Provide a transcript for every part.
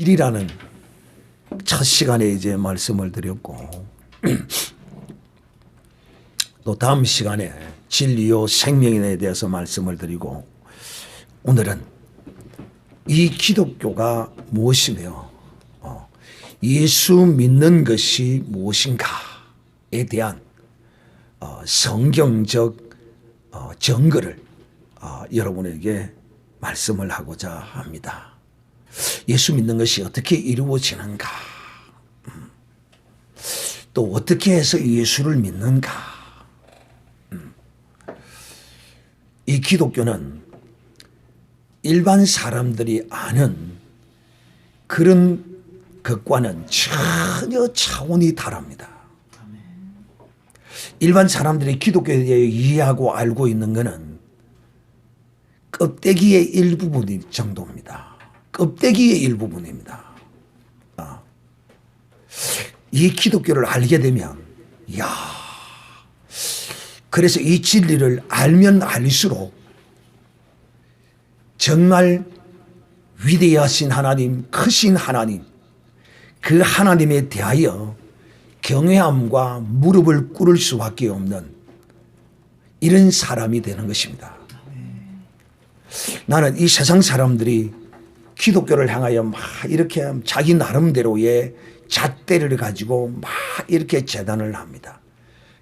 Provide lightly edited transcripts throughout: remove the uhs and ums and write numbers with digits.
길이라는 첫 시간에 이제 말씀을 드렸고 또 다음 시간에 진리요 생명에 대해서 말씀을 드리고 오늘은 이 기독교가 무엇이며 예수 믿는 것이 무엇인가에 대한 성경적 증거를 여러분에게 말씀을 하고자 합니다. 예수 믿는 것이 어떻게 이루어지는가, 또 어떻게 해서 예수를 믿는가. 이 기독교는 일반 사람들이 아는 그런 것과는 전혀 차원이 다릅니다. 일반 사람들이 기독교에 대해 이해하고 알고 있는 것은 껍데기의 일부분 정도입니다. 껍데기의 일부분입니다. 이 기독교를 알게 되면, 그래서 이 진리를 알면 알수록 정말 위대하신 하나님, 크신 하나님, 그 하나님에 대하여 경외함과 무릎을 꿇을 수밖에 없는 이런 사람이 되는 것입니다. 나는 이 세상 사람들이 기독교를 향하여 막 이렇게 자기 나름대로의 잣대를 가지고 막 이렇게 재단을 합니다.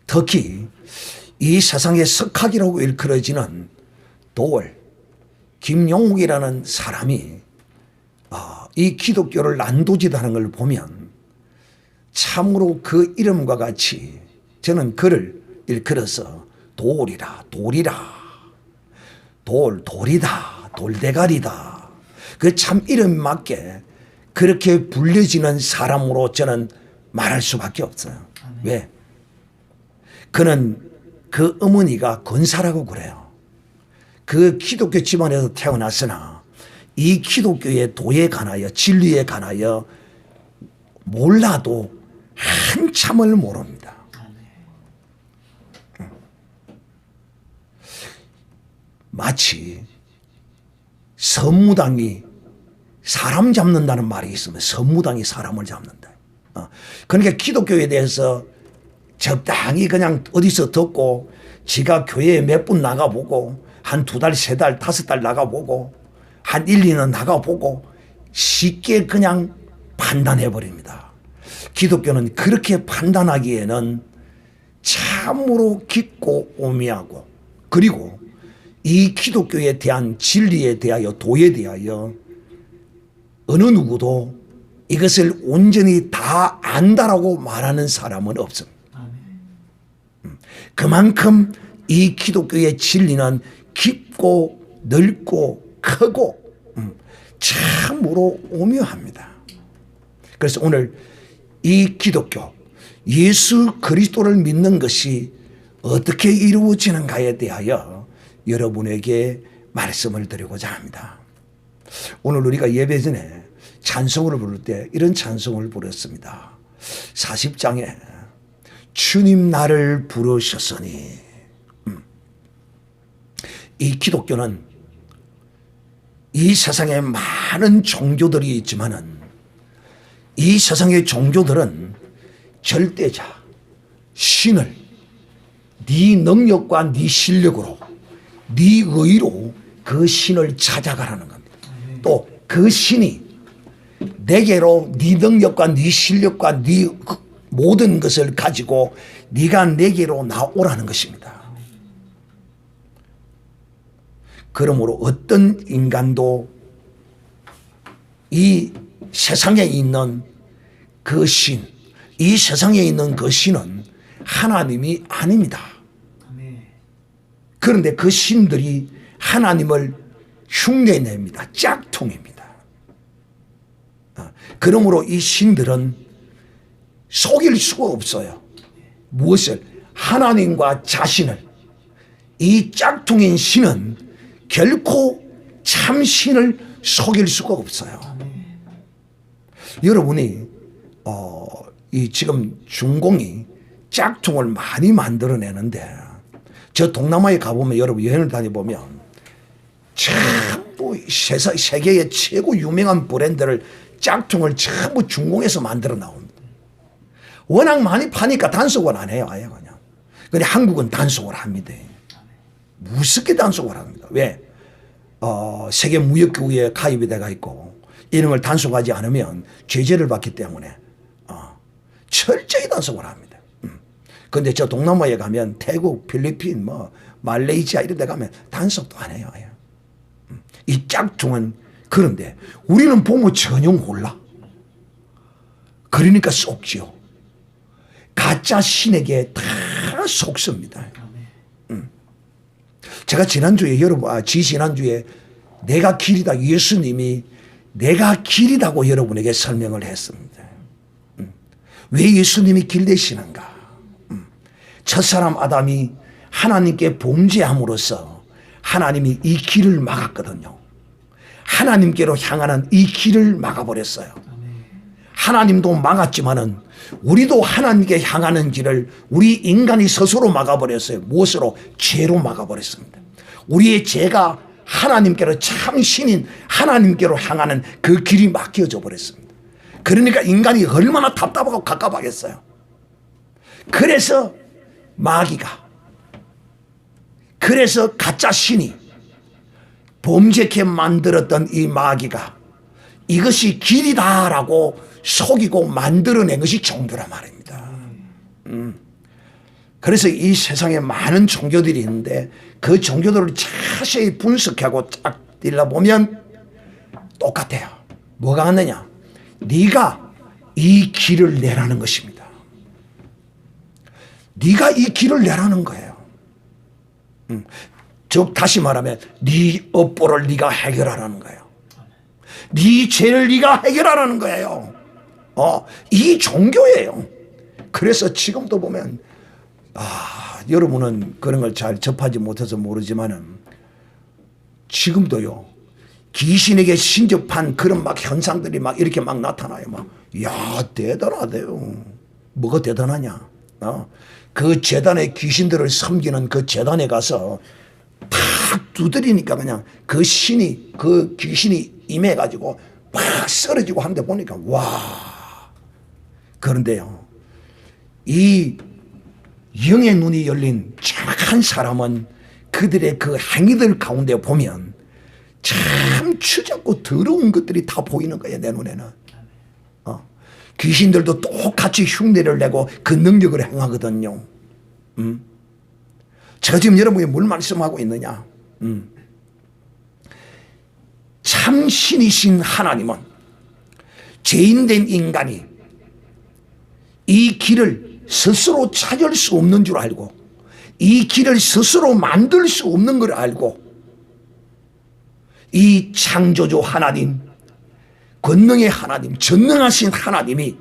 특히 이 세상의 석학이라고 일컬어지는 도월 김용욱이라는 사람이 이 기독교를 난도질하는 걸 보면 참으로 그 이름과 같이 저는 그를 일컬어서 돌이라, 돌이다, 돌대가리다. 그 참 이름 맞게 그렇게 불려지는 사람으로 저는 말할 수밖에 없어요. 왜? 그는 그 어머니가 권사라고 그래요. 그 기독교 집안에서 태어났으나 이 기독교의 도에 관하여 진리에 관하여 몰라도 한참을 모릅니다. 마치 선무당이 사람 잡는다는 말이 있으면 선무당이 사람을 잡는다. 그러니까 기독교에 대해서 적당히 그냥 어디서 듣고 지가 교회에 몇 분 나가보고 한 2달, 3달, 5달 나가보고 한 1, 2년 나가보고 쉽게 그냥 판단해버립니다. 기독교는 그렇게 판단하기에는 참으로 깊고 오묘하고, 그리고 이 기독교에 대한 진리에 대하여, 도에 대하여 어느 누구도 이것을 온전히 다 안다라고 말하는 사람은 없습니다. 그만큼 이 기독교의 진리는 깊고 넓고 크고 참으로 오묘합니다. 그래서 오늘 이 기독교, 예수 그리스도를 믿는 것이 어떻게 이루어지는가에 대하여 여러분에게 말씀을 드리고자 합니다. 오늘 우리가 예배 전에 찬송을 부를 때 이런 찬송을 부르었습니다. 40장에 주님 나를 부르셨으니. 이 기독교는 이 세상에 많은 종교들이 있지만은 이 세상의 종교들은 절대자, 신을 네 능력과 네 실력으로, 네 의로 그 신을 찾아가라는 겁니다. 또 그 신이 내게로 네 능력과 네 실력과 네 모든 것을 가지고 네가 내게로 나오라는 것입니다. 그러므로 어떤 인간도 이 세상에 있는 그 신, 이 세상에 있는 그 신은 하나님이 아닙니다. 그런데 그 신들이 하나님을 흉내냅니다. 짝퉁입니다. 그러므로 이 신들은 속일 수가 없어요. 무엇을? 하나님과 자신을. 이 짝퉁인 신은 결코 참 신을 속일 수가 없어요. 여러분이 이 지금 중공이 짝퉁을 많이 만들어내는데, 저 동남아에 가보면, 여러분 여행을 다녀보면 전부 세계의 최고 유명한 브랜드를 짝퉁을 전부 중공에서 만들어 나옵니다. 워낙 많이 파니까 단속을 안 해요. 아예 그냥. 근데 한국은 단속을 합니다. 무섭게 단속을 합니다. 왜? 세계 무역기구에 가입이 돼가 있고 이런 걸 단속하지 않으면 제재를 받기 때문에 철저히 단속을 합니다. 그런데 저 동남아에 가면 태국, 필리핀, 뭐 말레이시아 이런 데 가면 단속도 안 해요. 이 짝퉁은 그런데 우리는 보면 전혀 몰라. 그러니까 속지요. 가짜 신에게 다 속습니다. 제가 지난주에 지난주에 내가 길이다, 예수님이 내가 길이다고 여러분에게 설명을 했습니다. 왜 예수님이 길 되시는가? 첫사람 아담이 하나님께 범죄함으로써 하나님이 이 길을 막았거든요. 하나님께로 향하는 이 길을 막아버렸어요. 하나님도 막았지만은 우리도 하나님께 향하는 길을 우리 인간이 스스로 막아버렸어요. 무엇으로? 죄로 막아버렸습니다. 우리의 죄가 하나님께로 참 신인 하나님께로 향하는 그 길이 막혀져 버렸습니다. 그러니까 인간이 얼마나 답답하고 갑갑하겠어요. 그래서 마귀가, 그래서 가짜 신이 범죄케 만들었던 이 마귀가 이것이 길이다라고 속이고 만들어낸 것이 종교란 말입니다. 그래서 이 세상에 많은 종교들이 있는데 그 종교들을 자세히 분석하고 쫙 들여다보면 똑같아요. 뭐가 같느냐? 네가 이 길을 내라는 것입니다. 네가 이 길을 내라는 거예요. 즉 다시 말하면 네 업보를 네가 해결하라는 거예요. 네 죄를 네가 해결하라는 거예요. 이 종교예요. 그래서 지금도 보면 여러분은 그런 걸 잘 접하지 못해서 모르지만은 지금도요 귀신에게 신접한 그런 막 현상들이 막 이렇게 막 나타나요. 야 대단하대요. 뭐가 대단하냐? 그 재단의 귀신들을 섬기는 그 재단에 가서 탁 두드리니까 그냥 그 신이 그 귀신이 임해가지고 막 쓰러지고 하는데 보니까 와. 그런데요 이 영의 눈이 열린 정확한 사람은 그들의 그 행위들 가운데 보면 참 추잡고 더러운 것들이 다 보이는 거예요. 내 눈에는. 귀신들도 똑같이 흉내를 내고 그 능력을 행하거든요. 제가 지금 여러분이 뭘 말씀하고 있느냐? 참 신이신 하나님은 죄인된 인간이 이 길을 스스로 찾을 수 없는 줄 알고 이 길을 스스로 만들 수 없는 걸 알고 이 창조주 하나님, 권능의 하나님, 전능하신 하나님이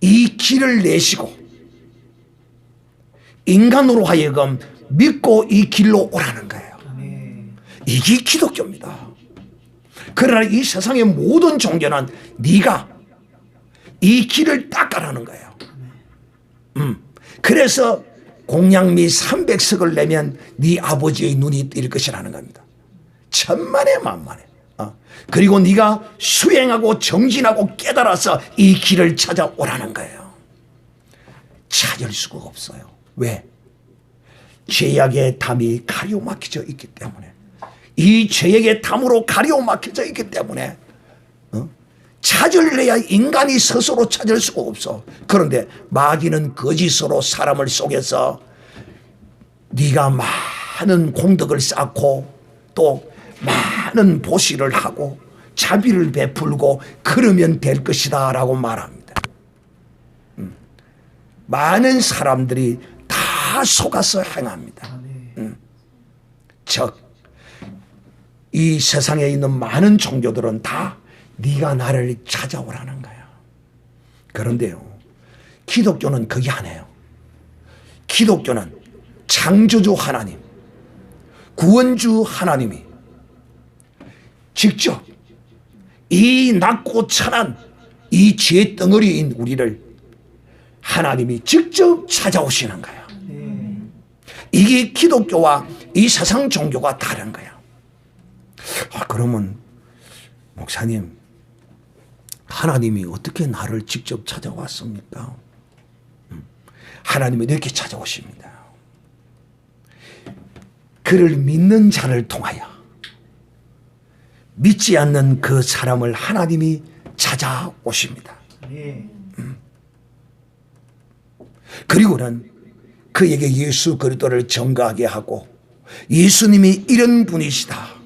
이 길을 내시고 인간으로 하여금 믿고 이 길로 오라는 거예요. 이게 기독교입니다. 그러나 이 세상의 모든 종교는 네가 이 길을 닦아라는 거예요. 그래서 공양미 300석을 내면 네 아버지의 눈이 뜰 것이라는 겁니다. 천만에 만만에. 그리고 네가 수행하고 정진하고 깨달아서 이 길을 찾아오라는 거예요. 찾을 수가 없어요. 왜? 죄악의 담이 가려막혀져 있기 때문에. 이 죄악의 담으로 가려막혀져 있기 때문에 찾으려야 인간이 스스로 찾을 수가 없어. 그런데 마귀는 거짓으로 사람을 속여서 네가 많은 공덕을 쌓고 또 많은 보시를 하고 자비를 베풀고 그러면 될 것이다 라고 말합니다. 많은 사람들이 다 속아서 행합니다. 즉 이 세상에 있는 많은 종교들은 다 네가 나를 찾아오라는 거야. 그런데요 기독교는 그게 아니에요. 기독교는 창조주 하나님, 구원주 하나님이 직접 이 낮고 천한 이 죄 덩어리인 우리를 하나님이 직접 찾아오시는 거야. 이게 기독교와 이 세상 종교가 다른 거야. 그러면 목사님, 하나님이 어떻게 나를 직접 찾아왔습니까? 하나님은 이렇게 찾아오십니다. 그를 믿는 자를 통하여 믿지 않는 그 사람을 하나님이 찾아오십니다. 그리고는 그에게 예수 그리스도를 전가하게 하고 예수님이 이런 분이시다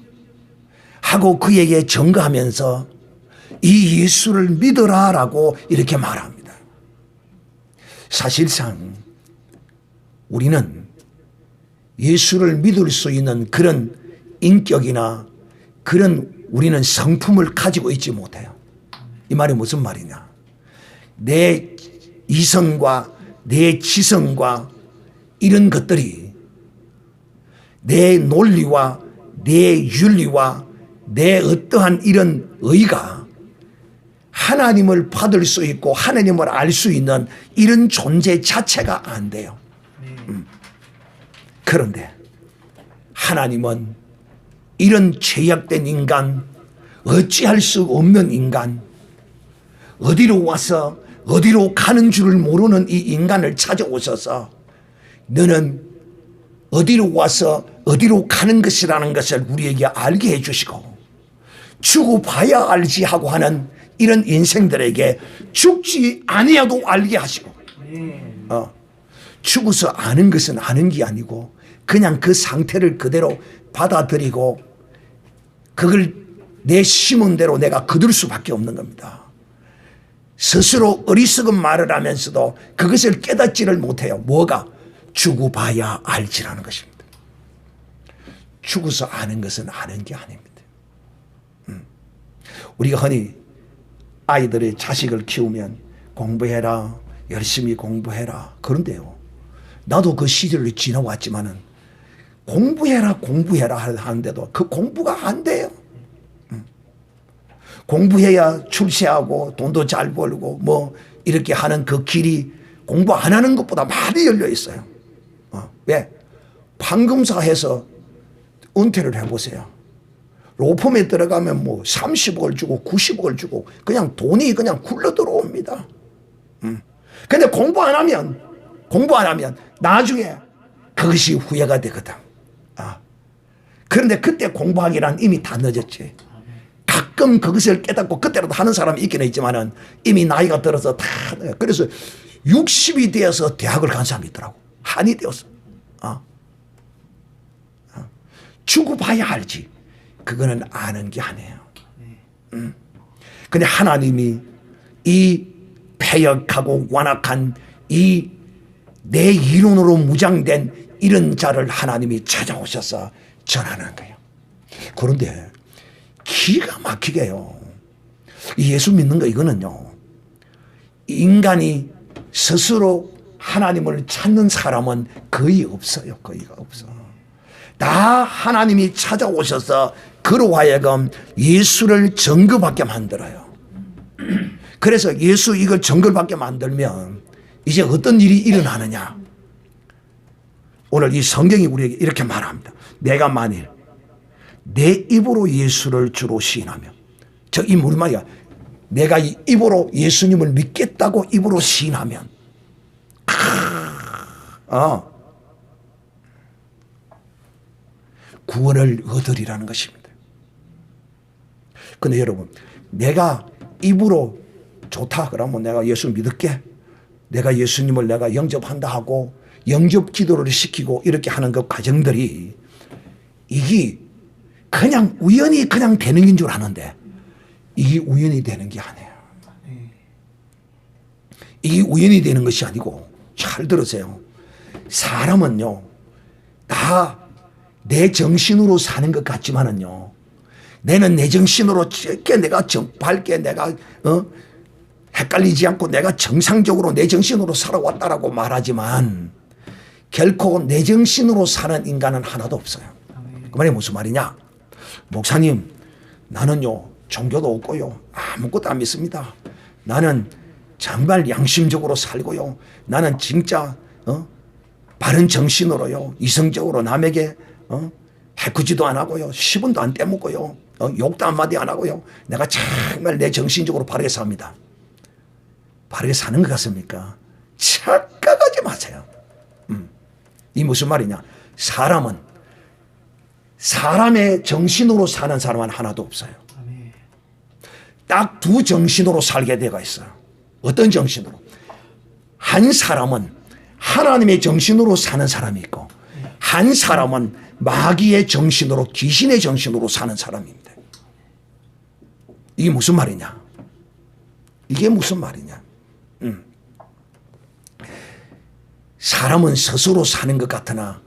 하고 그에게 전가하면서 이 예수를 믿어라라고 이렇게 말합니다. 사실상 우리는 예수를 믿을 수 있는 그런 인격이나 그런 우리는 성품을 가지고 있지 못해요. 이 말이 무슨 말이냐? 내 이성과 내 지성과 이런 것들이 내 논리와 내 윤리와 내 어떠한 이런 의가 하나님을 받을 수 있고 하나님을 알 수 있는 이런 존재 자체가 안 돼요. 그런데 하나님은 이런 죄악된 인간, 어찌할 수 없는 인간, 어디로 와서 어디로 가는 줄을 모르는 이 인간을 찾아오셔서 너는 어디로 와서 어디로 가는 것이라는 것을 우리에게 알게 해주시고 죽어 봐야 알지 하고 하는 이런 인생들에게 죽지 아니어도 알게 하시고 죽어서 아는 것은 아는 게 아니고 그냥 그 상태를 그대로 받아들이고 그걸 내 심은 대로 내가 거둘 수밖에 없는 겁니다. 스스로 어리석은 말을 하면서도 그것을 깨닫지를 못해요. 뭐가? 죽어 봐야 알지라는 것입니다. 죽어서 아는 것은 아는 게 아닙니다. 우리가 흔히 아이들의 자식을 키우면 공부해라, 열심히 공부해라. 그런데요, 나도 그 시절을 지나왔지만은 공부해라 하는데도 그 공부가 안 돼요. 공부해야 출세하고 돈도 잘 벌고 뭐 이렇게 하는 그 길이 공부 안 하는 것보다 많이 열려 있어요. 왜? 판검사해서 은퇴를 해보세요. 로펌에 들어가면 뭐 30억을 주고 90억을 주고 그냥 돈이 그냥 굴러 들어옵니다. 근데 공부 안 하면 나중에 그것이 후회가 되거든. 그런데 그때 공부하기란 이미 다 늦었지. 가끔 그것을 깨닫고 그때라도 하는 사람이 있긴 있지만은 이미 나이가 들어서 다, 그래서 60이 되어서 대학을 간 사람이 있더라고. 한이 되었어. 죽어 봐야 알지. 그거는 아는 게 아니에요. 근데 하나님이 이 패역하고 완악한 이 내 이론으로 무장된 이런 자를 하나님이 찾아오셔서 전하는 거예요. 그런데 기가 막히게요. 예수 믿는 거 이거는요. 인간이 스스로 하나님을 찾는 사람은 거의 없어요. 거의가 없어. 다 하나님이 찾아오셔서 그로 하여금 예수를 증거받게 만들어요. 그래서 예수 이걸 증거받게 만들면 이제 어떤 일이 일어나느냐. 오늘 이 성경이 우리에게 이렇게 말합니다. 내가 만일 내 입으로 예수를 주로 시인하면, 이 무슨 말이야? 내가 입으로 예수님을 믿겠다고 입으로 시인하면 구원을 얻으리라는 것입니다. 근데 여러분, 내가 입으로 좋다 그러면 내가 예수 믿을게, 내가 예수님을 내가 영접한다 하고 영접 기도를 시키고 이렇게 하는 그 과정들이 이게 그냥 우연히 그냥 되는 인 줄 아는데 이게 우연히 되는 게 아니에요. 이게 우연히 되는 것이 아니고, 잘 들으세요. 사람은요, 다 내 정신으로 사는 것 같지만은요, 내는 내 정신으로 짧게 내가 밝게 내가 헷갈리지 않고 내가 정상적으로 내 정신으로 살아왔다라고 말하지만 결코 내 정신으로 사는 인간은 하나도 없어요. 그 말이 무슨 말이냐? 목사님, 나는요 종교도 없고요 아무것도 안 믿습니다. 나는 정말 양심적으로 살고요, 나는 진짜 바른 정신으로요 이성적으로 남에게 해코지도 안 하고요. 10원도 안 떼먹고요. 욕도 한마디 안 하고요. 내가 정말 내 정신적으로 바르게 삽니다. 바르게 사는 것 같습니까? 착각하지 마세요. 이 무슨 말이냐? 사람은 사람의 정신으로 사는 사람은 하나도 없어요. 딱 두 정신으로 살게 되어 있어요. 어떤 정신으로? 한 사람은 하나님의 정신으로 사는 사람이 있고 한 사람은 마귀의 정신으로 귀신의 정신으로 사는 사람입니다. 이게 무슨 말이냐? 이게 무슨 말이냐? 사람은 스스로 사는 것 같으나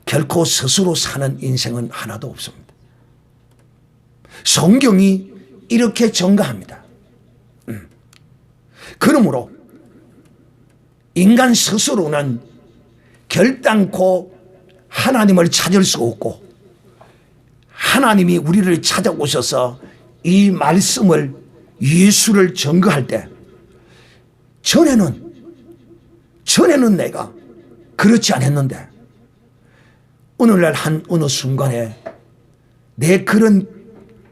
결코 스스로 사는 인생은 하나도 없습니다. 성경이 이렇게 전가합니다. 그러므로 인간 스스로는 결단코 하나님을 찾을 수 없고 하나님이 우리를 찾아오셔서 이 말씀을 예수를 전거할 때 전에는 내가 그렇지 않았는데 오늘날 어느 순간에 내 그런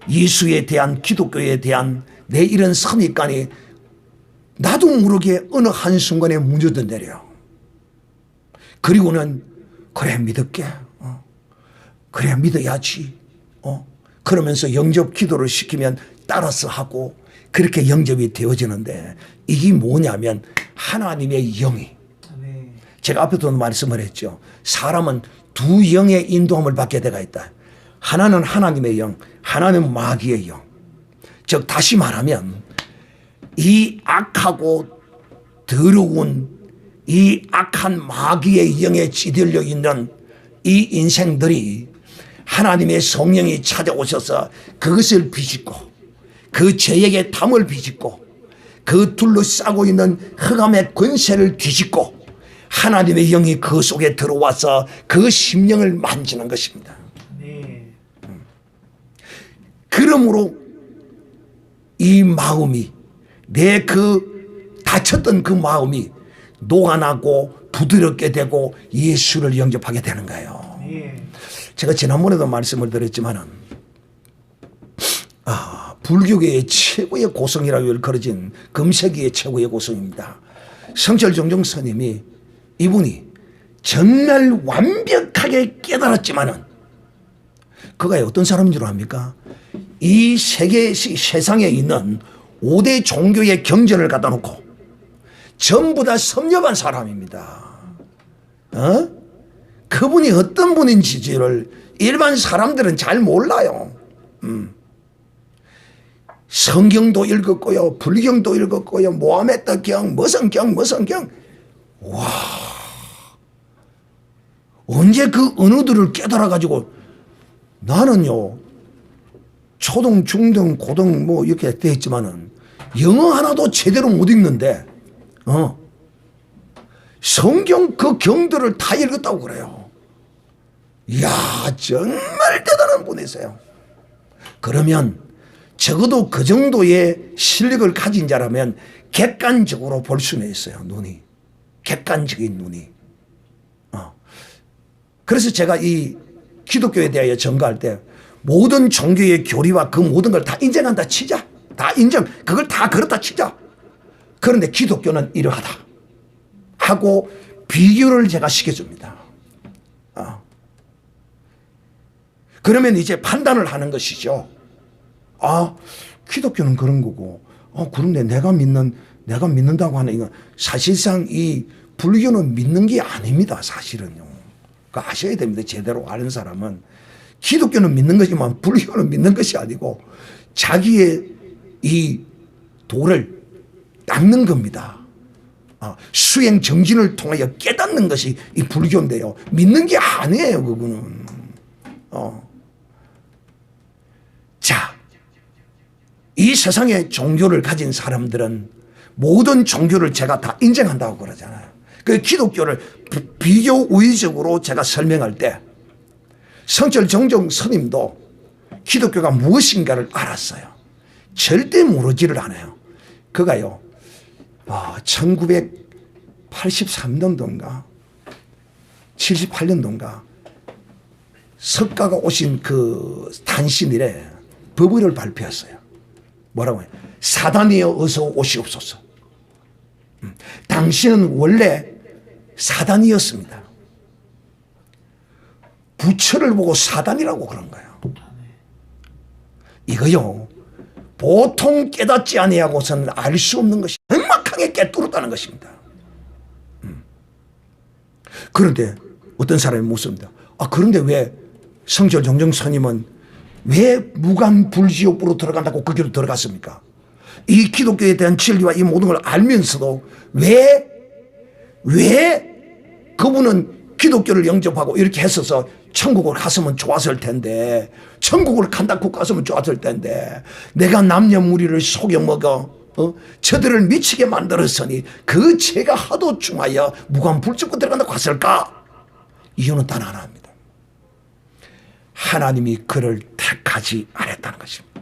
예수에 대한 기독교에 대한 내 이런 선입관이 나도 모르게 어느 한순간에 무너져내려요. 그리고는 그래 믿을게. 그래 믿어야지. 그러면서 영접 기도를 시키면 따라서 하고 그렇게 영접이 되어지는데 이게 뭐냐면 하나님의 영이 제가 앞에도 말씀을 했죠. 사람은 두 영의 인도함을 받게 되어 있다. 하나는 하나님의 영, 하나는 마귀의 영. 즉 다시 말하면 이 악하고 더러운 이 악한 마귀의 영에 찌들려 있는 이 인생들이 하나님의 성령이 찾아오셔서 그것을 비집고 그 죄에게 담을 비집고 그 둘러싸고 있는 흑암의 권세를 뒤집고 하나님의 영이 그 속에 들어와서 그 심령을 만지는 것입니다. 그러므로 이 마음이 내 그 다쳤던 그 마음이 녹아나고 부드럽게 되고 예수를 영접하게 되는 거예요. 제가 지난번에도 말씀을 드렸지만은 불교계의 최고의 고성이라고 일컬어진 금세기의 최고의 고성입니다. 성철정정 스님이 이분이 정말 완벽하게 깨달았지만은 그가 어떤 사람인 줄 압니까? 이 세상에 있는 5대 종교의 경전을 갖다 놓고 전부 다 섭렵한 사람입니다. 그분이 어떤 분인지를 일반 사람들은 잘 몰라요. 성경도 읽었고요. 불경도 읽었고요. 모하메드 경, 무슨 경. 와. 언제 그 언어들을 깨달아가지고 나는요. 초등, 중등, 고등 뭐 이렇게 돼 있지만은 영어 하나도 제대로 못 읽는데 성경 그 경들을 다 읽었다고 그래요. 이야 정말 대단한 분이세요. 그러면 적어도 그 정도의 실력을 가진 자라면 객관적으로 볼 수는 있어요. 눈이. 객관적인 눈이. 그래서 제가 이 기독교에 대하여 전가할 때 모든 종교의 교리와 그 모든 걸 다 인정한다 치자. 다 인정. 그걸 다 그렇다 치자. 그런데 기독교는 이러하다. 하고 비교를 제가 시켜줍니다. 그러면 이제 판단을 하는 것이죠. 기독교는 그런 거고, 그런데 내가 믿는다고 하는 이건 사실상 이 불교는 믿는 게 아닙니다. 사실은요. 그거 아셔야 됩니다. 제대로 아는 사람은. 기독교는 믿는 거지만 불교는 믿는 것이 아니고 자기의 이 도를 닦는 겁니다. 수행 정진을 통하여 깨닫는 것이 이 불교인데요. 믿는 게 아니에요. 그거는. 자, 이 세상에 종교를 가진 사람들은 모든 종교를 제가 다 인정한다고 그러잖아요. 그 기독교를 비교 우위적으로 제가 설명할 때 성철정정 스님도 기독교가 무엇인가를 알았어요. 절대 모르지를 않아요. 그가요 1983년도인가 78년도인가 석가가 오신 그 탄신일에 법의를 발표했어요. 뭐라고 해요? 사단이여 어서 오시옵소서. 당신은 원래 사단이었습니다. 부처를 보고 사단이라고 그런 거예요. 이거요, 보통 깨닫지 아니하고서는 알 수 없는 것이 정확하게 깨뚫었다는 것입니다. 그런데 어떤 사람이 묻습니다. 그런데 왜 성철 정정 스님은 왜 무간불지옥으로 들어간다고 거기로 들어갔습니까? 이 기독교에 대한 진리와 이 모든 걸 알면서도 왜 그분은 기독교를 영접하고 이렇게 했어서 천국을 갔으면 좋았을 텐데, 천국을 간다고 갔으면 좋았을 텐데, 내가 남녀 무리를 속여먹어 저들을 미치게 만들었으니 그 죄가 하도 중하여 무간불지옥으로 들어간다고 갔을까? 이유는 단 하나입니다. 하나님이 그를 택하지 않았다는 것입니다.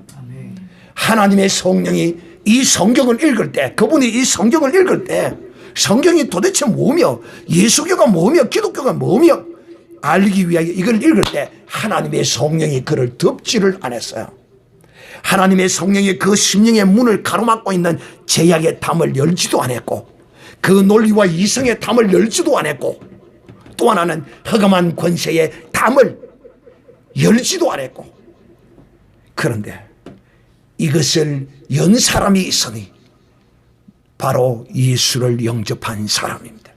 하나님의 성령이 이 성경을 읽을 때, 그분이 이 성경을 읽을 때 성경이 도대체 뭐며 예수교가 뭐며 기독교가 뭐며 알기 위하여 이걸 읽을 때 하나님의 성령이 그를 덮지를 않았어요. 하나님의 성령이 그 심령의 문을 가로막고 있는 제약의 담을 열지도 않았고, 그 논리와 이성의 담을 열지도 않았고, 또 하나는 허감한 권세의 담을 열지도 않았고, 그런데 이것을 연 사람이 있으니 바로 예수를 영접한 사람입니다.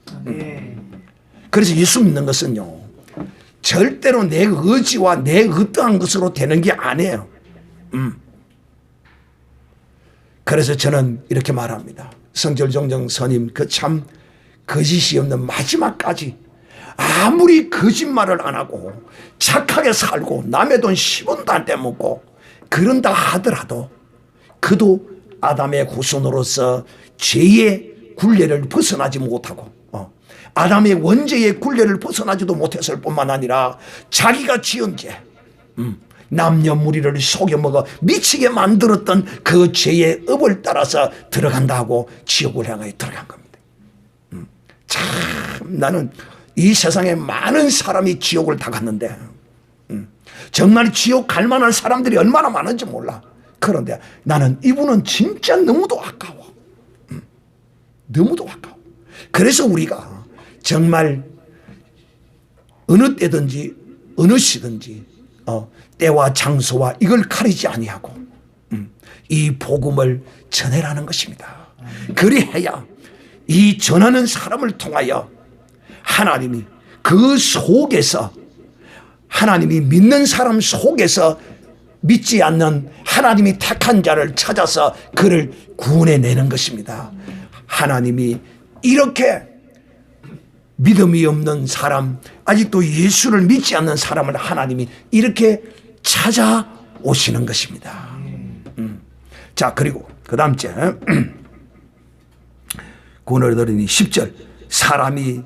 그래서 예수 믿는 것은요, 절대로 내 의지와 내 어떠한 것으로 되는 게 아니에요. 그래서 저는 이렇게 말합니다. 성철정정 스님 그 참 거짓이 없는 마지막까지 아무리 거짓말을 안 하고 착하게 살고 남의 돈 10원도 안 떼먹고 그런다 하더라도 그도 아담의 후손으로서 죄의 굴레를 벗어나지 못하고 아담의 원죄의 굴레를 벗어나지도 못했을 뿐만 아니라 자기가 지은 죄, 남녀 무리를 속여먹어 미치게 만들었던 그 죄의 업을 따라서 들어간다 하고 지옥을 향하여 들어간 겁니다. 참 나는 이 세상에 많은 사람이 지옥을 다 갔는데 정말 지옥 갈 만한 사람들이 얼마나 많은지 몰라. 그런데 나는 이분은 진짜 너무도 아까워. 너무도 아까워. 그래서 우리가 정말 어느 때든지 어느 시든지 때와 장소와 이걸 가리지 아니하고 이 복음을 전해라는 것입니다. 그리해야 이 전하는 사람을 통하여 하나님이 그 속에서, 하나님이 믿는 사람 속에서 믿지 않는 하나님이 택한 자를 찾아서 그를 구원해내는 것입니다. 하나님이 이렇게 믿음이 없는 사람, 아직도 예수를 믿지 않는 사람을 하나님이 이렇게 찾아오시는 것입니다. 자, 그리고 그 다음 째 구원을 얻으니 10절, 사람이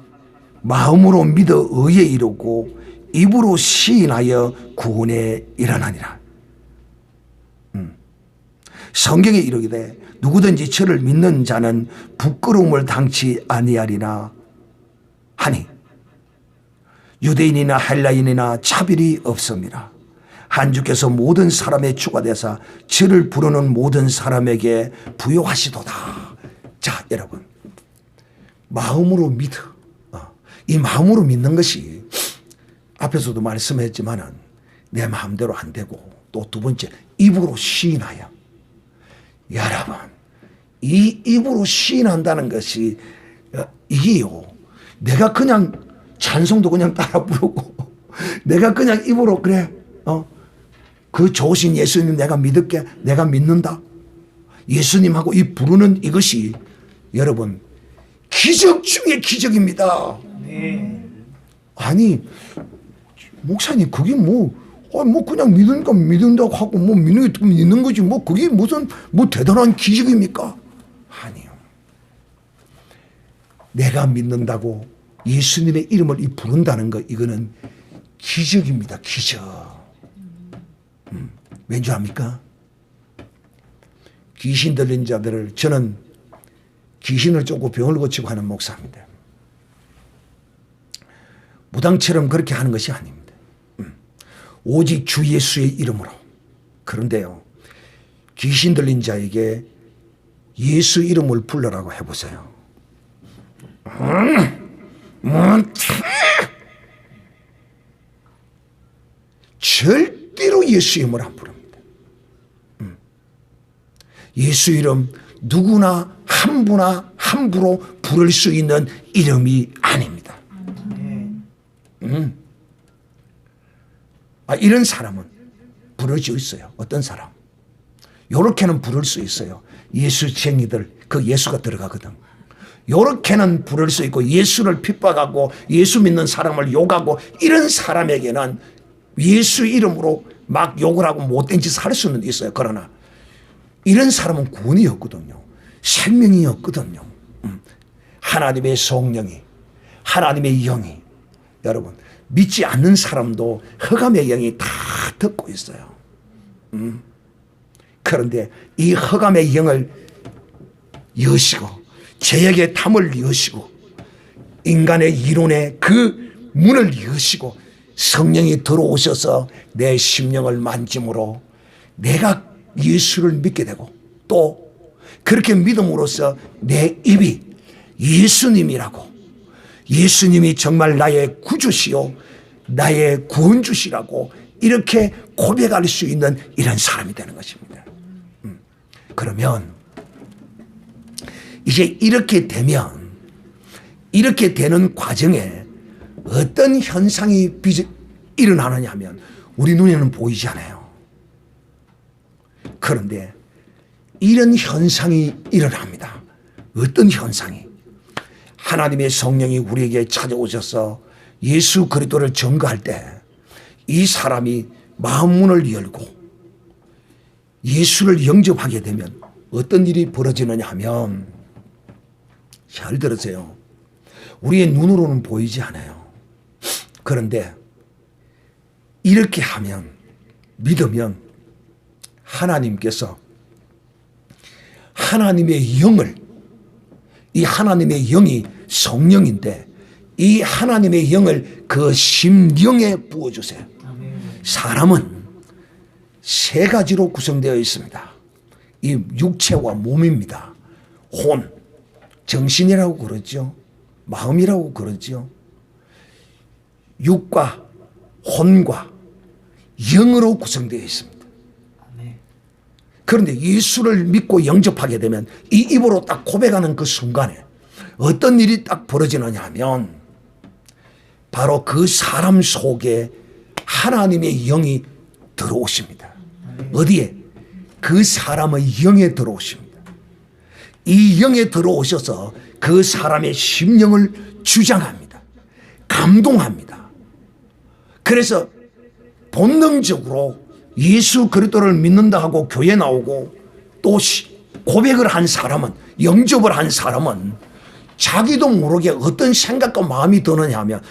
마음으로 믿어 의에 이르고 입으로 시인하여 구원에 일어나니라. 성경에 이르기되 누구든지 저를 믿는 자는 부끄러움을 당치 아니하리라 하니 유대인이나 헬라인이나 차별이 없습니다. 한 주께서 모든 사람의 주가 되사 저를 부르는 모든 사람에게 부여하시도다. 자, 여러분, 마음으로 믿어. 이 마음으로 믿는 것이 앞에서도 말씀했지만은 내 마음대로 안 되고, 또 두 번째 입으로 시인하여. 여러분, 이 입으로 시인한다는 것이 이게요, 내가 그냥 찬송도 그냥 따라 부르고 내가 그냥 입으로 그래 그 좋으신 예수님 내가 믿을게, 내가 믿는다, 예수님하고 이 부르는 이것이 여러분 기적 중에 기적입니다. 아니 목사님 그게 뭐 그냥 믿으니까 믿는다고 하고 뭐 믿는 게 믿는 거지 뭐 그게 무슨 뭐 대단한 기적입니까? 아니요. 내가 믿는다고 예수님의 이름을 부른다는 거, 이거는 기적입니다. 기적. 왠 줄 압니까? 귀신 들린 자들을, 저는 귀신을 쫓고 병을 고치고 하는 목사입니다. 무당처럼 그렇게 하는 것이 아닙니다. 오직 주 예수의 이름으로. 그런데요, 귀신 들린 자에게 예수 이름을 불러라고 해보세요. 절대로 예수 이름을 안 부릅니다. 예수 이름 누구나 함부로 부를 수 있는 이름이 아닙니다. 이런 사람은 부를 수 있어요. 어떤 사람? 요렇게는 부를 수 있어요. 예수쟁이들, 그 예수가 들어가거든. 요렇게는 부를 수 있고, 예수를 핍박하고 예수 믿는 사람을 욕하고, 이런 사람에게는 예수 이름으로 막 욕을 하고 못된 짓을 할 수는 있어요. 그러나 이런 사람은 구원이 없거든요. 생명이 없거든요. 하나님의 성령이, 하나님의 영이, 여러분 믿지 않는 사람도 흑암의 영이 다 듣고 있어요. 그런데 이 흑암의 영을 여시고, 죄악의 탐을 여시고, 인간의 이론의 그 문을 여시고, 성령이 들어오셔서 내 심령을 만짐으로 내가 예수를 믿게 되고, 또 그렇게 믿음으로써 내 입이 예수님이라고, 예수님이 정말 나의 구주시요 나의 구원주시라고 이렇게 고백할 수 있는 이런 사람이 되는 것입니다. 그러면 이제 이렇게 되면, 이렇게 되는 과정에 어떤 현상이 일어나느냐 하면 우리 눈에는 보이지 않아요. 그런데 이런 현상이 일어납니다. 어떤 현상이? 하나님의 성령이 우리에게 찾아오셔서 예수 그리스도를 증거할 때 이 사람이 마음 문을 열고 예수를 영접하게 되면 어떤 일이 벌어지느냐 하면, 잘 들으세요. 우리의 눈으로는 보이지 않아요. 그런데 이렇게 하면, 믿으면 하나님께서 하나님의 영을, 이 하나님의 영이 성령인데 이 하나님의 영을 그 심령에 부어주세요. 사람은 세 가지로 구성되어 있습니다. 이 육체와 몸입니다. 혼, 정신이라고 그러죠. 마음이라고 그러죠. 육과 혼과 영으로 구성되어 있습니다. 그런데 예수를 믿고 영접하게 되면 이 입으로 딱 고백하는 그 순간에 어떤 일이 딱 벌어지느냐 하면, 바로 그 사람 속에 하나님의 영이 들어오십니다. 어디에? 그 사람의 영에 들어오십니다. 이 영에 들어오셔서 그 사람의 심령을 주장합니다. 감동합니다. 그래서 본능적으로 예수 그리스도를 믿는다 하고 교회 나오고 또 고백을 한 사람은, 영접을 한 사람은 자기도 모르게 어떤 생각과 마음이 드느냐 하면,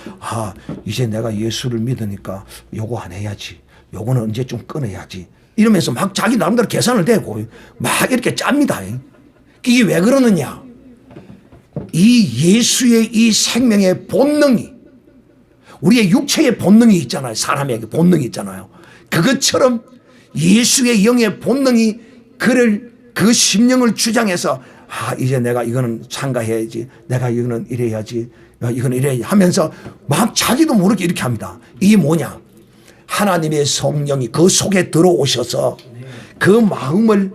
이제 내가 예수를 믿으니까 요거 안 해야지, 요거는 언제쯤 끊어야지, 이러면서 막 자기 나름대로 계산을 대고 막 이렇게 짭니다. 이게 왜 그러느냐? 이 예수의 이 생명의 본능이, 우리의 육체의 본능이 있잖아요. 사람에게 본능이 있잖아요. 그것처럼 예수의 영의 본능이 그를, 그 심령을 주장해서 이제 내가 이거는 참가해야지, 내가 이거는 이래야지, 이거는 이래야지 하면서 막 자기도 모르게 이렇게 합니다. 이게 뭐냐? 하나님의 성령이 그 속에 들어오셔서 그 마음을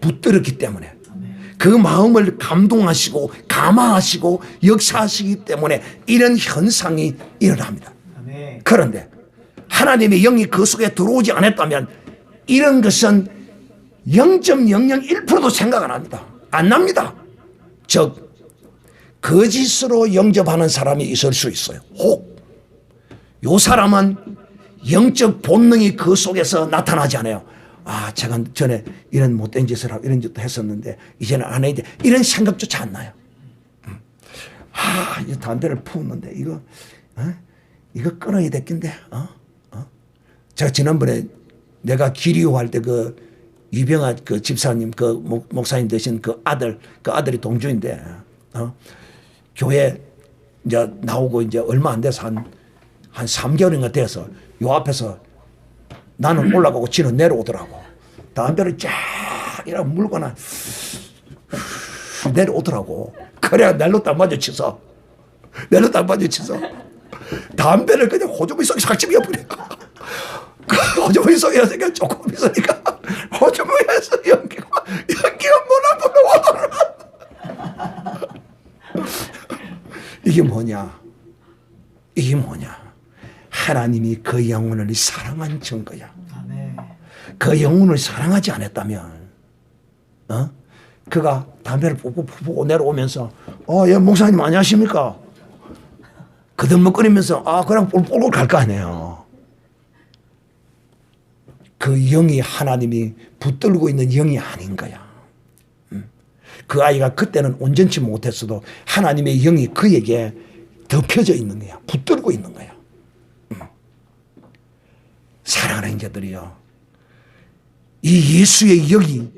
붙들었기 때문에, 그 마음을 감동하시고 감화하시고 역사하시기 때문에 이런 현상이 일어납니다. 그런데 하나님의 영이 그 속에 들어오지 않았다면 이런 것은 0.001%도 생각 안 합니다. 안 납니다. 즉 거짓으로 영접하는 사람이 있을 수 있어요. 혹 요 사람은 영적 본능이 그 속에서 나타나지 않아요. 제가 전에 이런 못된 짓을 하고 이런 짓도 했었는데 이제는 안 해야 돼, 이런 생각조차 안 나요. 이 담배를 피웠는데 이거 끊어야 됐긴데. 제가 지난번에 내가 기리호할 때 그 이병아 그 집사님, 그 목사님 되신 그 아들이 동주인데, 교회 이제 나오고 이제 얼마 안 돼서 한 3개월인가 돼서 요 앞에서 나는 올라가고 지는 내려오더라고. 담배를 쫙 이렇게 물거나 내려오더라고. 그래야 낼로 딱 마주쳐서 담배를 그냥 호주머니 속에 싹 집어버려. 호주머니 속에 조금 있으니까 호주머니에서 연기가 뭐나 이게 뭐냐? 하나님이 그 영혼을 사랑한 증거야. 그 영혼을 사랑하지 않았다면, 그가 담배를 푸고 내려오면서, 예, 목사님 안녕하십니까? 그들먹거리면서, 그냥 뿔뿔 갈 거 아니에요. 그 영이 하나님이 붙들고 있는 영이 아닌 거야. 그 아이가 그때는 온전치 못했어도 하나님의 영이 그에게 덮여져 있는 거야. 붙들고 있는 거야. 사랑하는 형제들이요, 이 예수의 영이,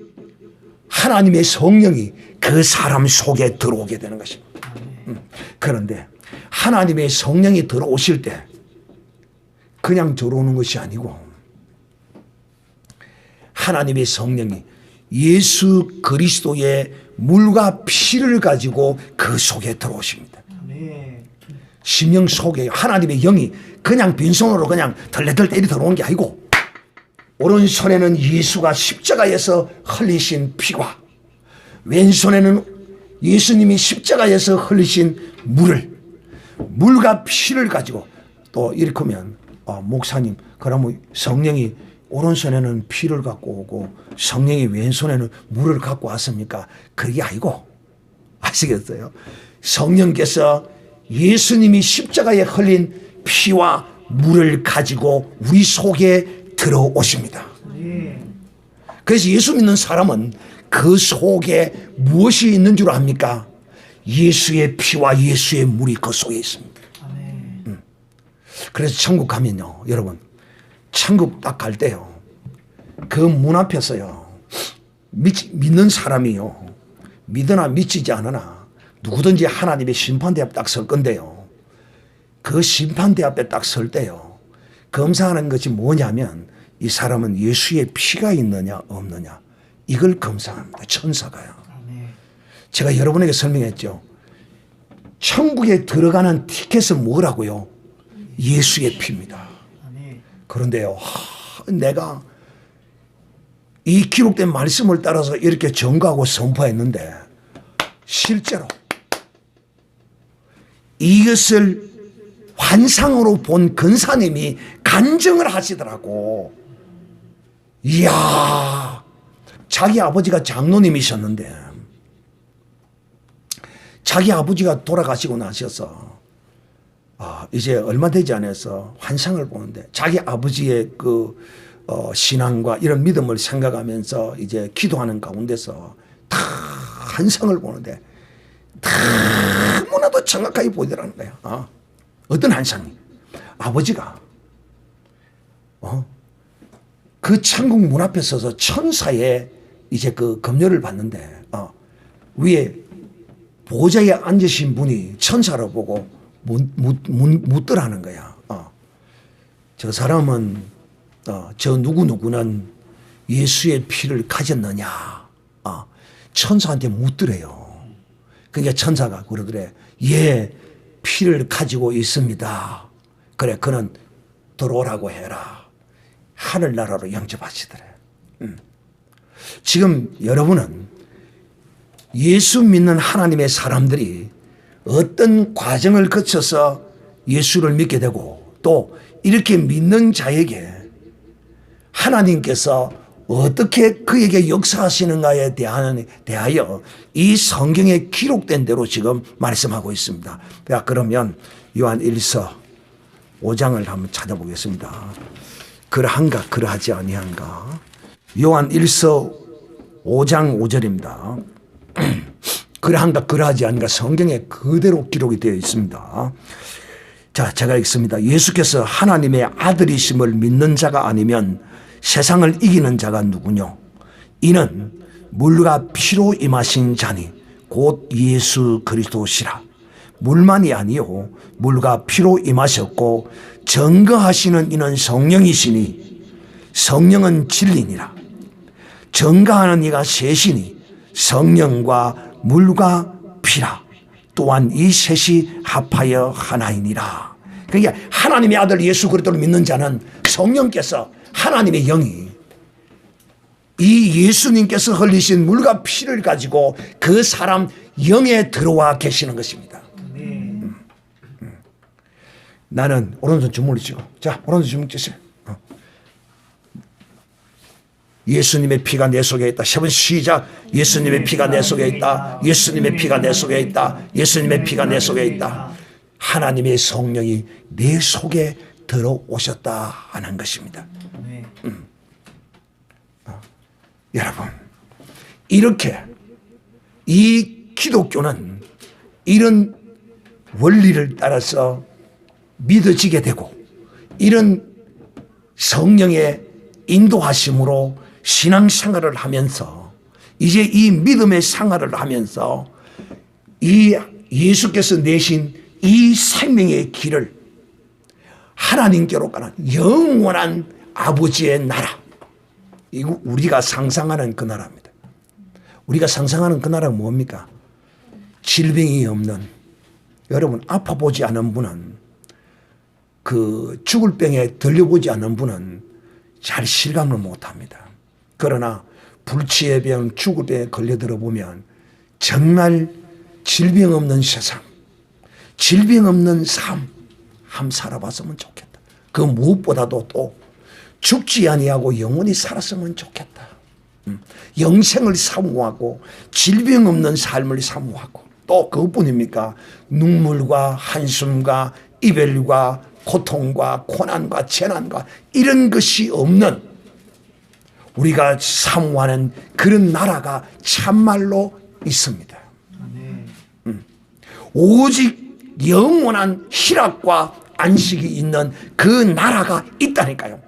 하나님의 성령이 그 사람 속에 들어오게 되는 것입니다. 그런데 하나님의 성령이 들어오실 때 그냥 들어오는 것이 아니고, 하나님의 성령이 예수 그리스도의 물과 피를 가지고 그 속에 들어오십니다. 심령 속에 하나님의 영이 그냥 빈손으로 그냥 덜레덜 이리 들어온 게 아니고, 오른손에는 예수가 십자가에서 흘리신 피와 왼손에는 예수님이 십자가에서 흘리신 물과 피를 가지고, 또 이렇게 하면 목사님, 그러면 성령이 오른손에는 피를 갖고 오고 성령이 왼손에는 물을 갖고 왔습니까? 그게 아니고, 아시겠어요? 성령께서 예수님이 십자가에 흘린 피와 물을 가지고 우리 속에 들어오십니다. 그래서 예수 믿는 사람은 그 속에 무엇이 있는 줄 압니까? 예수의 피와 예수의 물이 그 속에 있습니다. 그래서 천국 가면요, 여러분, 천국 딱 갈 때요, 그 문 앞에서요, 믿는 사람이요, 믿으나 믿지 않으나 누구든지 하나님의 심판대 앞에 딱 설 건데요, 그 심판대 앞에 딱 설 때요, 검사하는 것이 뭐냐면, 이 사람은 예수의 피가 있느냐 없느냐, 이걸 검사합니다. 천사가요. 제가 여러분에게 설명했죠. 천국에 들어가는 티켓은 뭐라고요? 예수의 피입니다. 그런데요, 내가 이 기록된 말씀을 따라서 이렇게 전가하고 선포했는데, 실제로 이것을 환상으로 본 근사님이 간증을 하시더라고. 이야, 자기 아버지가 장로님이셨는데, 자기 아버지가 돌아가시고 나셔서 이제 얼마 되지 않아서 환상을 보는데, 자기 아버지의 그 신앙과 이런 믿음을 생각하면서 이제 기도하는 가운데서 다 환상을 보는데 너무나도 정확하게 보이더라는 거야. 어떤 환상이? 아버지가 그 천국 문 앞에 서서 천사의 이제 그 검열을 받는데, 위에 보좌에 앉으신 분이 천사를 보고 묻더라는 거야. 저 사람은 저 누구누구는 예수의 피를 가졌느냐, 천사한테 묻더래요. 그러니까 천사가 그러더래. 예, 피를 가지고 있습니다. 그래, 그는 들어오라고 해라. 하늘나라로 영접하시더래. 지금 여러분은 예수 믿는 하나님의 사람들이 어떤 과정을 거쳐서 예수를 믿게 되고, 또 이렇게 믿는 자에게 하나님께서 어떻게 그에게 역사하시는가에 대하여 이 성경에 기록된 대로 지금 말씀하고 있습니다. 자, 그러면 요한 1서 5장을 한번 찾아보겠습니다. 그러한가 그러하지 아니한가. 요한 1서 5장 5절입니다. 그러한가 그러하지 아닌가, 성경에 그대로 기록이 되어 있습니다. 자, 제가 읽습니다. 예수께서 하나님의 아들이심을 믿는 자가 아니면 세상을 이기는 자가 누구뇨? 이는 물과 피로 임하신 자니 곧 예수 그리스도시라. 물만이 아니요 물과 피로 임하셨고, 증거하시는 이는 성령이시니 성령은 진리니라. 증거하는 이가 셋이니 성령과 물과 피라. 또한 이 셋이 합하여 하나이니라. 그러니까 하나님의 아들 예수 그리스도를 믿는 자는 성령께서 하나님의 영이 이 예수님께서 흘리신 물과 피를 가지고 그 사람 영에 들어와 계시는 것입니다. 나는 오른손 주물러 쥐고, 자, 오른손 주물러 쥐세요. 예수님의 피가 내 속에 있다. 10번 시작. 예수님의 피가 내 속에 있다. 예수님의 피가 내 속에 있다. 예수님의 피가 내 속에 있다. 하나님의 성령이 내 속에 들어오셨다 하는 것입니다. 여러분, 이렇게 이 기독교는 이런 원리를 따라서 믿어지게 되고 이런 성령의 인도하심으로 신앙생활을 하면서 이제 이 믿음의 생활을 하면서 이 예수께서 내신 이 생명의 길을 하나님께로 가는 영원한 아버지의 나라, 이거 우리가 상상하는 그 나라입니다. 우리가 상상하는 그 나라가 뭡니까? 질병이 없는, 여러분 아파보지 않은 분은, 그 죽을 병에 들려보지 않은 분은 잘 실감을 못합니다. 그러나 불치의 병, 죽을 병에 걸려들어 보면 정말 질병 없는 세상, 질병 없는 삶 한번 살아봤으면 좋겠다. 그 무엇보다도 또 죽지 아니하고 영원히 살았으면 좋겠다. 영생을 사모하고 질병 없는 삶을 사모하고 또 그것뿐입니까? 눈물과 한숨과 이별과 고통과 고난과 재난과 이런 것이 없는 우리가 사모하는 그런 나라가 참말로 있습니다. 오직 영원한 희락과 안식이 있는 그 나라가 있다니까요.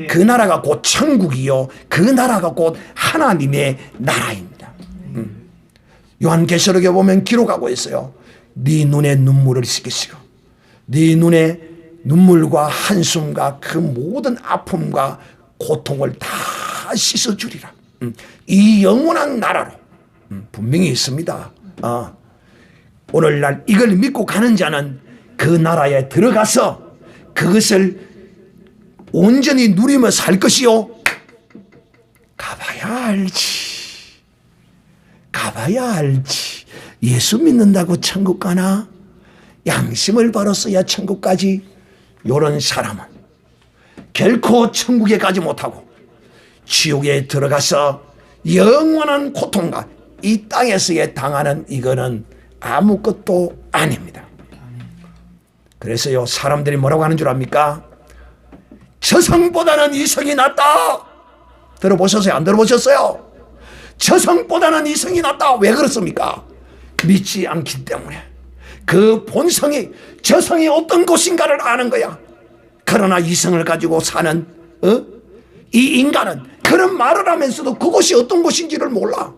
그 나라가 곧 천국이요, 그 나라가 곧 하나님의 나라입니다. 요한계시록에 보면 기록하고 있어요. 네 눈에 눈물을 씻기시고 네 눈에 눈물과 한숨과 그 모든 아픔과 고통을 다 씻어주리라. 이 영원한 나라로 분명히 있습니다. 오늘날 이걸 믿고 가는 자는 그 나라에 들어가서 그것을 온전히 누리며 살 것이요, 가봐야 알지. 가봐야 알지. 예수 믿는다고 천국 가나? 양심을 바로써야 천국 가지. 요런 사람은 결코 천국에 가지 못하고 지옥에 들어가서 영원한 고통과 이 땅에서의 당하는 이거는 아무것도 아닙니다. 그래서요, 사람들이 뭐라고 하는 줄 압니까? 저성보다는 이성이 낫다. 들어보셨어요? 안 들어보셨어요? 저성보다는 이성이 낫다. 왜 그렇습니까? 믿지 않기 때문에. 그 본성이, 저성이 어떤 곳인가를 아는 거야. 그러나 이성을 가지고 사는 이 인간은 그런 말을 하면서도 그곳이 어떤 곳인지를 몰라.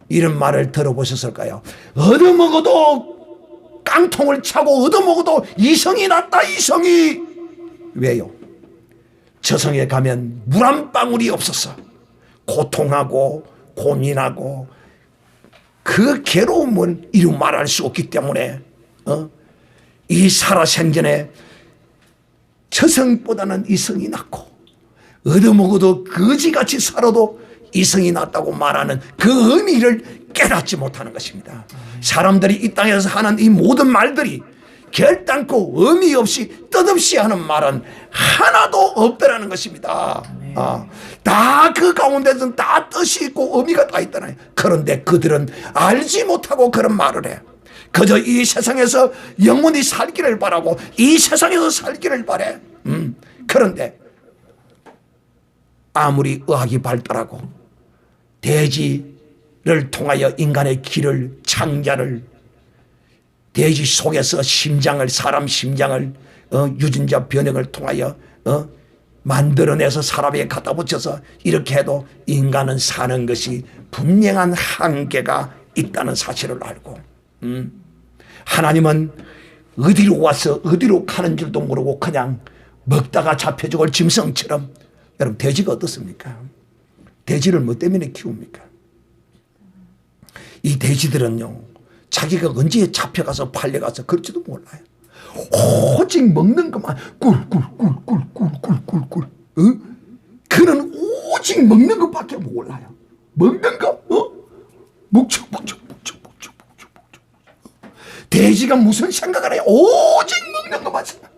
이런 말을 들어보셨을까요? 얻어먹어도 깡통을 차고 얻어먹어도 이성이 낫다. 이성이. 왜요? 저성에 가면 물 한 방울이 없었어. 고통하고 고민하고 그 괴로움을 이루 말할 수 없기 때문에 이 살아생전에 저성보다는 이성이 낫고 얻어먹어도 거지같이 살아도 이성이 낫다고 말하는 그 의미를 깨닫지 못하는 것입니다. 사람들이 이 땅에서 하는 이 모든 말들이 결단코 의미 없이 뜻없이 하는 말은 하나도 없더라는 것입니다. 다 그 가운데서는 다 뜻이 있고 의미가 다 있잖아요. 그런데 그들은 알지 못하고 그런 말을 해. 그저 이 세상에서 영원히 살기를 바라고 이 세상에서 살기를 바래. 그런데 아무리 의학이 발달하고 대지를 통하여 인간의 길을 창자를 돼지 속에서 심장을, 사람 심장을 유전자 변형을 통하여 만들어내서 사람에게 갖다 붙여서 이렇게 해도 인간은 사는 것이 분명한 한계가 있다는 사실을 알고 하나님은 어디로 와서 어디로 가는 줄도 모르고 그냥 먹다가 잡혀 죽을 짐승처럼 여러분 돼지가 어떻습니까? 돼지를 뭐 때문에 키웁니까? 이 돼지들은요, 자기가 언제 잡혀가서 팔려가서 그럴지도 몰라요. 오직 먹는 것만 꿀꿀꿀꿀꿀꿀꿀꿀. 그는 오직 먹는 것밖에 몰라요. 먹는 거, 목적. 돼지가 무슨 생각을 해요? 오직 먹는 것만 생각.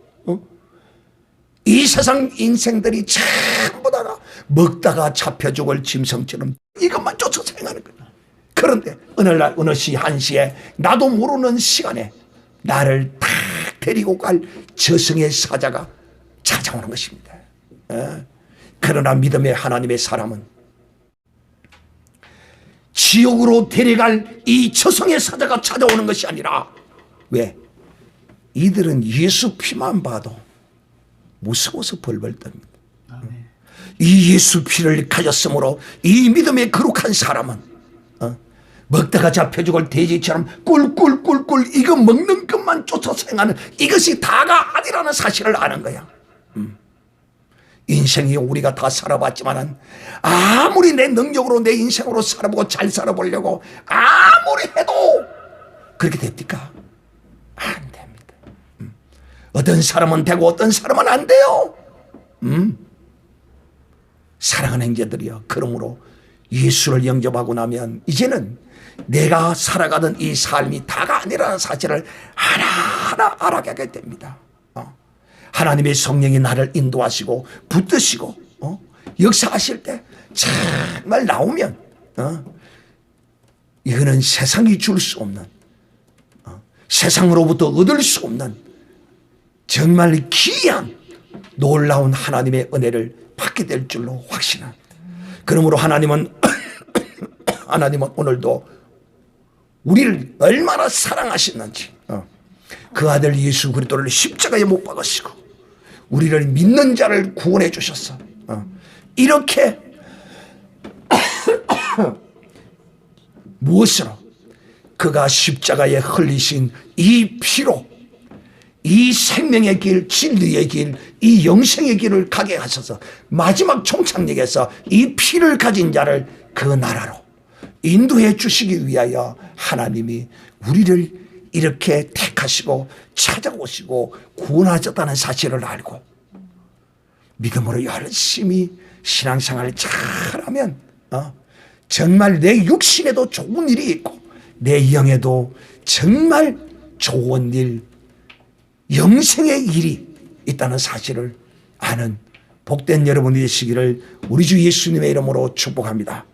이 세상 인생들이 전부 다가 먹다가 잡혀 죽을 짐승처럼 이것만 쫓아 생각하는 거예요. 그런데 어느 날 어느 시 한시에 나도 모르는 시간에 나를 딱 데리고 갈 저승의 사자가 찾아오는 것입니다. 그러나 믿음의 하나님의 사람은 지옥으로 데려갈 이 저승의 사자가 찾아오는 것이 아니라, 왜? 이들은 예수 피만 봐도 무서워서 벌벌 떱니다. 이 예수 피를 가졌으므로 이 믿음의 거룩한 사람은 먹다가 잡혀 죽을 돼지처럼 꿀꿀꿀꿀 이거 먹는 것만 쫓아 생하는 이것이 다가 아니라는 사실을 아는 거야. 인생이 우리가 다 살아봤지만은 아무리 내 능력으로 내 인생으로 살아보고 잘 살아보려고 아무리 해도 그렇게 됩니까? 안 됩니다. 어떤 사람은 되고 어떤 사람은 안 돼요. 사랑하는 형제들이여, 그러므로 예수를 영접하고 나면 이제는 내가 살아가던 이 삶이 다가 아니라는 사실을 하나하나 알아가게 됩니다. 하나님의 성령이 나를 인도하시고 붙드시고 역사하실 때 정말 나오면 이거는 세상이 줄 수 없는, 세상으로부터 얻을 수 없는 정말 귀한 놀라운 하나님의 은혜를 받게 될 줄로 확신합니다. 그러므로 하나님은 오늘도 우리를 얼마나 사랑하시는지, 그 아들 예수 그리스도를 십자가에 못 박으시고 우리를 믿는 자를 구원해 주셨어. 이렇게 무엇으로? 그가 십자가에 흘리신 이 피로 이 생명의 길, 진리의 길, 이 영생의 길을 가게 하셔서 마지막 종착역에서 이 피를 가진 자를 그 나라로 인도해 주시기 위하여 하나님이 우리를 이렇게 택하시고 찾아오시고 구원하셨다는 사실을 알고 믿음으로 열심히 신앙생활을 잘하면 정말 내 육신에도 좋은 일이 있고 내 영에도 정말 좋은 일, 영생의 일이 있다는 사실을 아는 복된 여러분이 되시기를 우리 주 예수님의 이름으로 축복합니다.